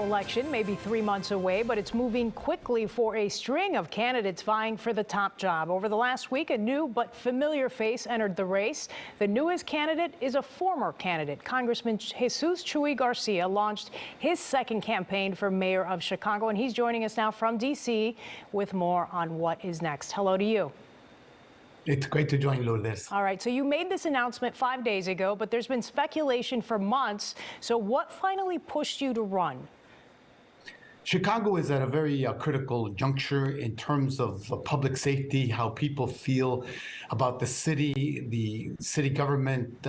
Chicago election may be 3 months away, but it's moving quickly for a string of candidates vying for the top job. Over the last week, a new but familiar face entered the race. The newest candidate is a former candidate. Congressman Jesus Chuy Garcia launched his second campaign for mayor of Chicago, and he's joining us now from D.C. with more on what is next. Hello to you. It's great to join, Lourdes. All right, so you made this announcement 5 days ago, but there's been speculation for months. So what finally pushed you to run? Chicago is at a very critical juncture in terms of public safety, how people feel about the city. The city government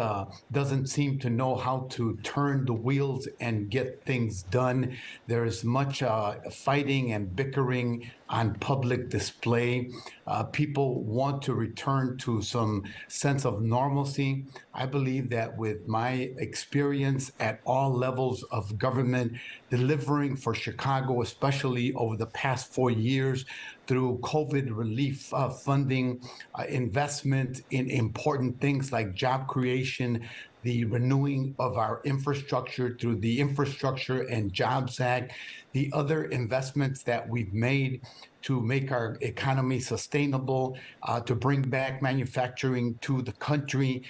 doesn't seem to know how to turn the wheels and get things done. There's much fighting and bickering on public display. People want to return to some sense of normalcy. I believe that with my experience at all levels of government, delivering for Chicago, especially over the past 4 years, through COVID relief funding, investment in important things like job creation, the renewing of our infrastructure through the Infrastructure and Jobs Act, the other investments that we've made to make our economy sustainable, to bring back manufacturing to the country,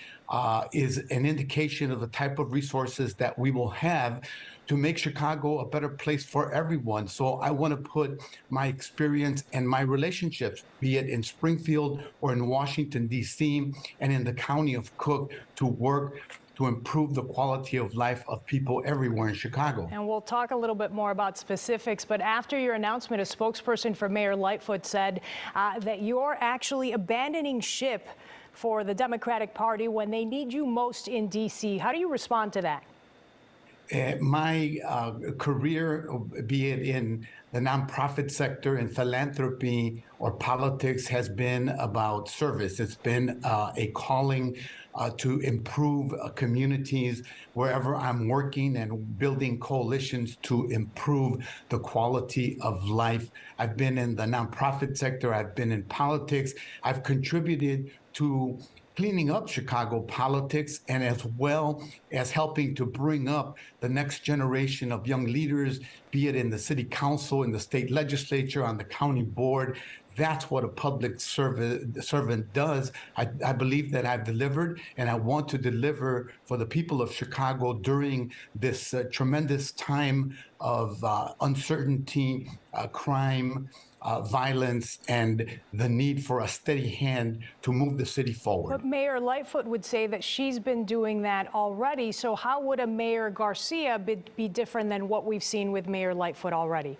is an indication of the type of resources that we will have to make Chicago a better place for everyone. So I want to put my experience and my relationships, be it in Springfield or in Washington, D.C., and in the county of Cook, to work to improve the quality of life of people everywhere in Chicago. And we'll talk a little bit more about specifics, but after your announcement, a spokesperson for Mayor Lightfoot said that you're actually abandoning ship for the Democratic Party when they need you most in D.C. How do you respond to that? My career, be it in the nonprofit sector, in philanthropy or politics, has been about service. It's been a calling to improve communities wherever I'm working and building coalitions to improve the quality of life. I've been in the nonprofit sector. I've been in politics. I've contributed to cleaning up Chicago politics, and as well as helping to bring up the next generation of young leaders, be it in the city council, in the state legislature, on the county board. That's what a public servant does. I believe that I've delivered, and I want to deliver for the people of Chicago during this tremendous time of uncertainty, crime, violence, and the need for a steady hand to move the city forward. But Mayor Lightfoot would say that she's been doing that already. So how would a Mayor Garcia be different than what we've seen with Mayor Lightfoot already?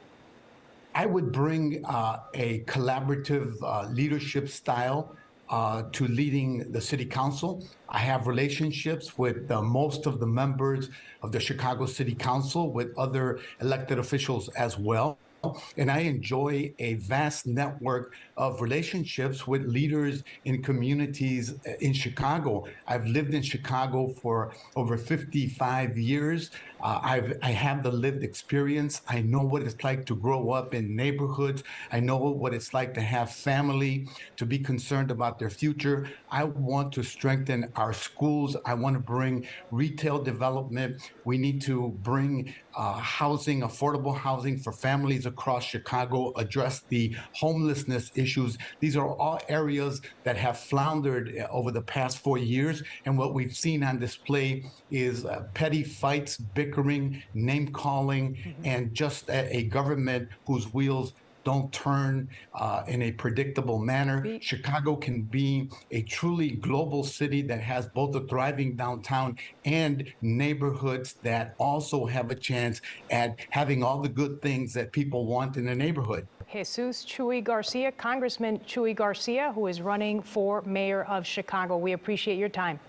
I would bring a collaborative leadership style to leading the city council. I have relationships with most of the members of the Chicago City Council, with other elected officials as well. And I enjoy a vast network of relationships with leaders in communities in Chicago. I've lived in Chicago for over 55 years. I have the lived experience. I know what it's like to grow up in neighborhoods. I know what it's like to have family, to be concerned about their future. I want to strengthen our schools. I want to bring retail development. We need to bring housing, affordable housing for families across Chicago, address the homelessness issues. These are all areas that have floundered over the past 4 years. And what we've seen on display is petty fights, bickering, name calling, and just a government whose wheels don't turn in a predictable manner. Chicago can be a truly global city that has both a thriving downtown and neighborhoods that also have a chance at having all the good things that people want in a neighborhood. Jesus Chuy Garcia, Congressman Chuy Garcia, who is running for mayor of Chicago. We appreciate your time.